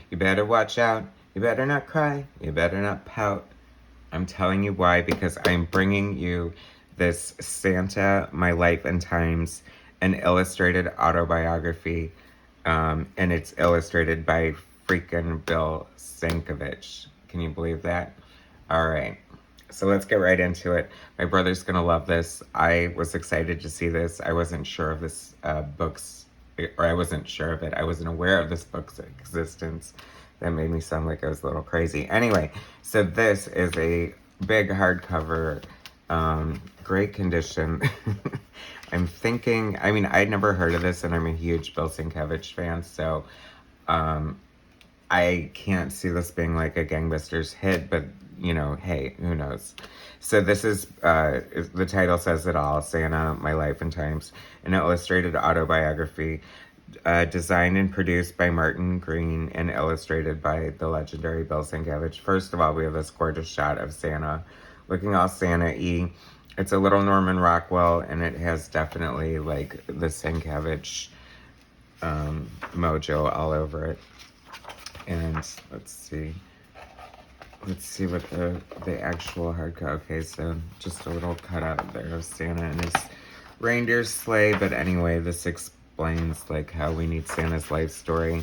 You better watch out. You better not cry. You better not pout. I'm telling you why, because I'm bringing you this Santa, My Life and Times, an illustrated autobiography, and it's illustrated by freaking Bill Sienkiewicz. Can you believe that? All right. So let's get right into it. My brother's gonna love this. I was excited to see this. I wasn't sure of this book's, or I wasn't sure of it. I wasn't aware of this book's existence. That made me sound like I was a little crazy. Anyway, so this is a big hardcover, great condition. I'm thinking, I mean, I'd never heard of this, and I'm a huge Bill Sienkiewicz fan, so um, I can't see this being like a gangbusters hit, but you know, hey, who knows? So this is, the title says it all, Santa, My Life and Times, an illustrated autobiography, designed and produced by Martin Green and illustrated by the legendary Bill Sienkiewicz. First of all, we have this gorgeous shot of Santa, looking all Santa-y. It's a little Norman Rockwell, and it has definitely like the Sienkiewicz mojo all over it. And let's see what the actual hardcover. Okay, so just a little cutout there of Santa and his reindeer sleigh. But anyway, this explains like how we need Santa's life story.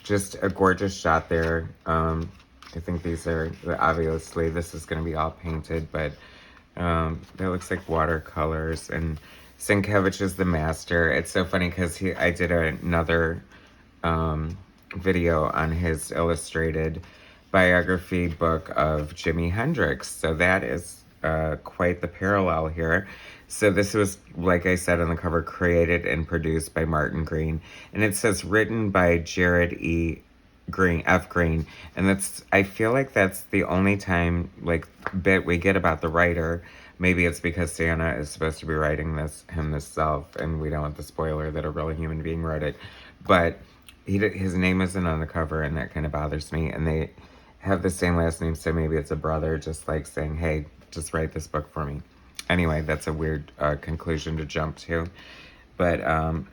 Just a gorgeous shot there. I think these are, obviously this is going to be all painted, but that looks like watercolors. And Sienkiewicz is the master. It's so funny because I did another video on his illustrated biography book of Jimi Hendrix. So that is quite the parallel here. So this was, like I said on the cover, created and produced by Martin Green. And it says written by Jared F. Green. And that's, I feel like that's the only time, like, bit we get about the writer. Maybe it's because Santa is supposed to be writing himself, and we don't want the spoiler that a real human being wrote it. But his name isn't on the cover, and that kind of bothers me. And they have the same last name, so maybe it's a brother just like saying, hey, just write this book for me. Anyway, that's a weird conclusion to jump to. But I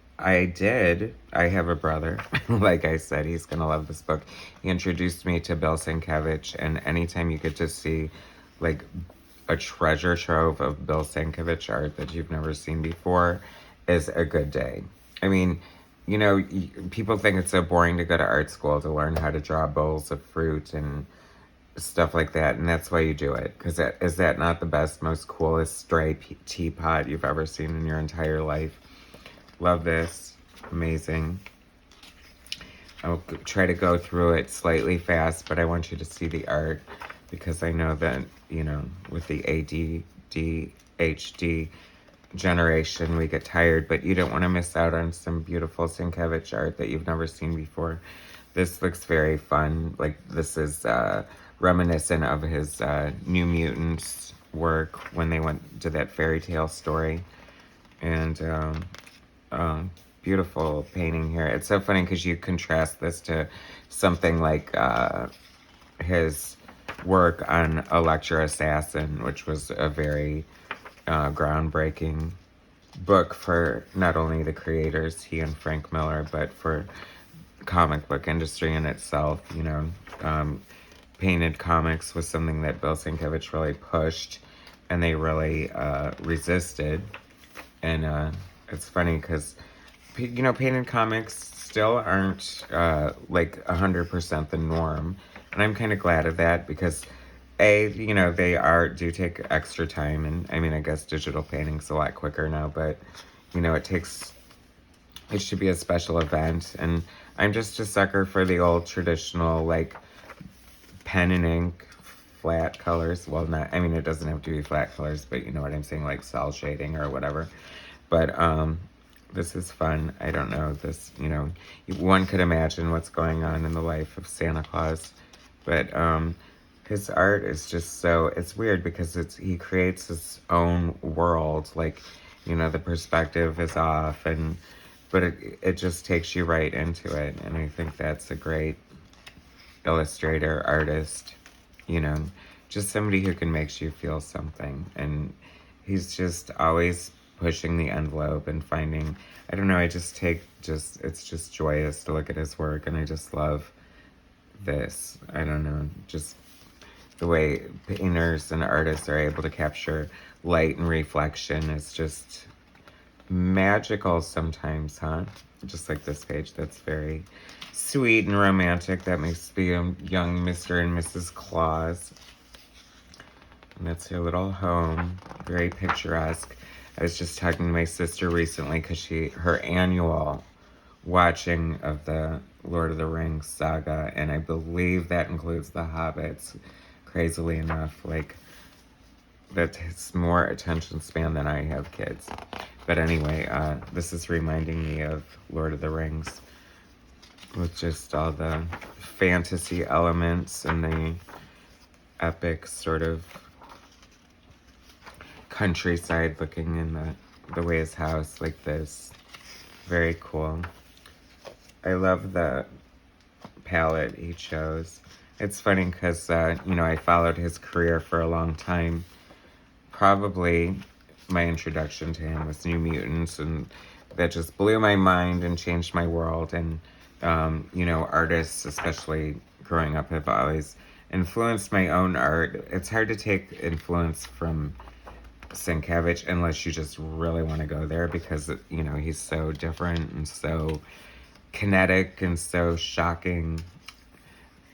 have a brother. Like I said, he's going to love this book. He introduced me to Bill Sienkiewicz, and anytime you get to see like a treasure trove of Bill Sienkiewicz art that you've never seen before is a good day. I mean, you know, people think it's so boring to go to art school to learn how to draw bowls of fruit and stuff like that, and that's why you do it. Because is that not the best, most coolest stray teapot you've ever seen in your entire life? Love this. Amazing. I'll try to go through it slightly fast, but I want you to see the art, because I know that, you know, with the ADHD generation, we get tired, but you don't want to miss out on some beautiful Sienkiewicz art that you've never seen before. This looks very fun. Like, this is reminiscent of his New Mutants work when they went to that fairy tale story. And beautiful painting here. It's so funny because you contrast this to something like his work on Elektra Assassin, which was a very groundbreaking book for not only the creators, he and Frank Miller, but for the comic book industry in itself. You know, painted comics was something that Bill Sienkiewicz really pushed, and they really resisted. And it's funny because, you know, painted comics still aren't like 100% the norm, and I'm kind of glad of that, because you know, they do take extra time, and I mean, I guess digital painting's a lot quicker now, but you know, it should be a special event. And I'm just a sucker for the old traditional, like, pen and ink flat colors. Well, not, I mean, it doesn't have to be flat colors, but you know what I'm saying, like cell shading or whatever. But this is fun. I don't know, this, you know, one could imagine what's going on in the life of Santa Claus, but his art is just so, it's weird because he creates his own world. Like, you know, the perspective is off, but it just takes you right into it. And I think that's a great illustrator, artist, you know, just somebody who can make you feel something. And he's just always pushing the envelope and finding, I don't know, it's just joyous to look at his work, and I just love this. I don't know, just the way painters and artists are able to capture light and reflection is just magical sometimes, huh? Just like this page, that's very sweet and romantic. That makes the young Mr. and Mrs. Claus. And that's her little home, very picturesque. I was just talking to my sister recently because her annual watching of the Lord of the Rings saga, and I believe that includes the Hobbits. Crazily enough, like, that's more attention span than I have, kids. But anyway, this is reminding me of Lord of the Rings with just all the fantasy elements and the epic sort of countryside looking in the way his house, like this. Very cool. I love the palette he chose. It's funny because, you know, I followed his career for a long time. Probably my introduction to him was New Mutants, and that just blew my mind and changed my world. And, you know, artists, especially growing up, have always influenced my own art. It's hard to take influence from Sienkiewicz unless you just really want to go there because, you know, he's so different and so kinetic and so shocking.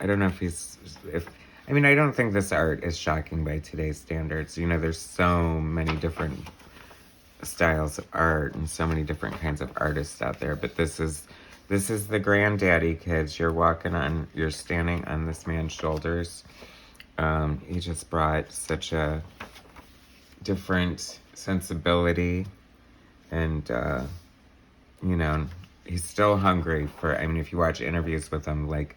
I don't know I mean, I don't think this art is shocking by today's standards. You know, there's so many different styles of art and so many different kinds of artists out there, but this is the granddaddy, kids. You're standing on this man's shoulders. He just brought such a different sensibility, and you know, he's still hungry for, I mean, if you watch interviews with him, like,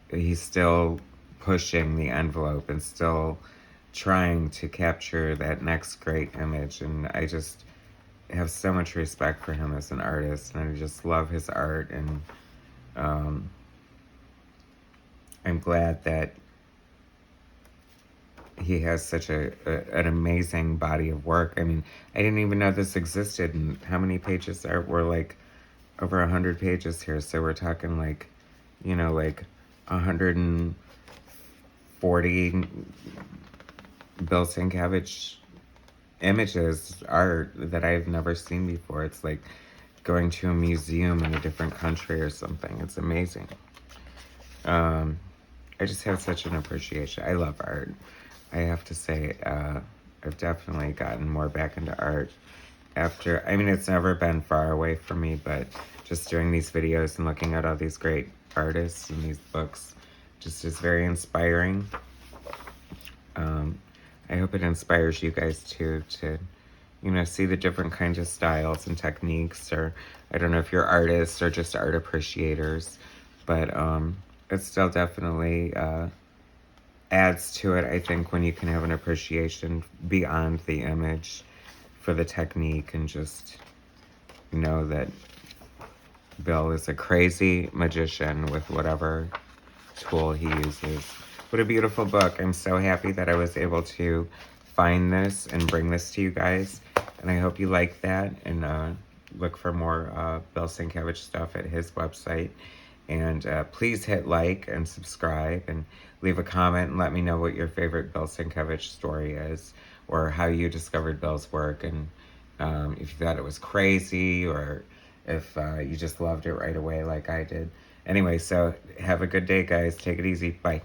he's still pushing the envelope and still trying to capture that next great image. And I just have so much respect for him as an artist, and I just love his art. And I'm glad that he has such an amazing body of work. I mean, I didn't even know this existed. And how many pages were like over 100 pages here? So we're talking like, you know, like 140 Bill Sienkiewicz images, art that I've never seen before. It's like going to a museum in a different country or something. It's amazing. I just have such an appreciation. I love art. I have to say, I've definitely gotten more back into art after, I mean, it's never been far away from me, but just doing these videos and looking at all these great artists and these books just is very inspiring. I hope it inspires you guys too, to, you know, see the different kinds of styles and techniques, or I don't know if you're artists or just art appreciators, but it still definitely adds to it, I think, when you can have an appreciation beyond the image for the technique, and just know that Bill is a crazy magician with whatever tool he uses. What a beautiful book. I'm so happy that I was able to find this and bring this to you guys, and I hope you like that, and look for more Bill Sienkiewicz stuff at his website. And please hit like and subscribe and leave a comment and let me know what your favorite Bill Sienkiewicz story is, or how you discovered Bill's work, and if you thought it was crazy, or if you just loved it right away like I did. Anyway, so have a good day, guys. Take it easy. Bye.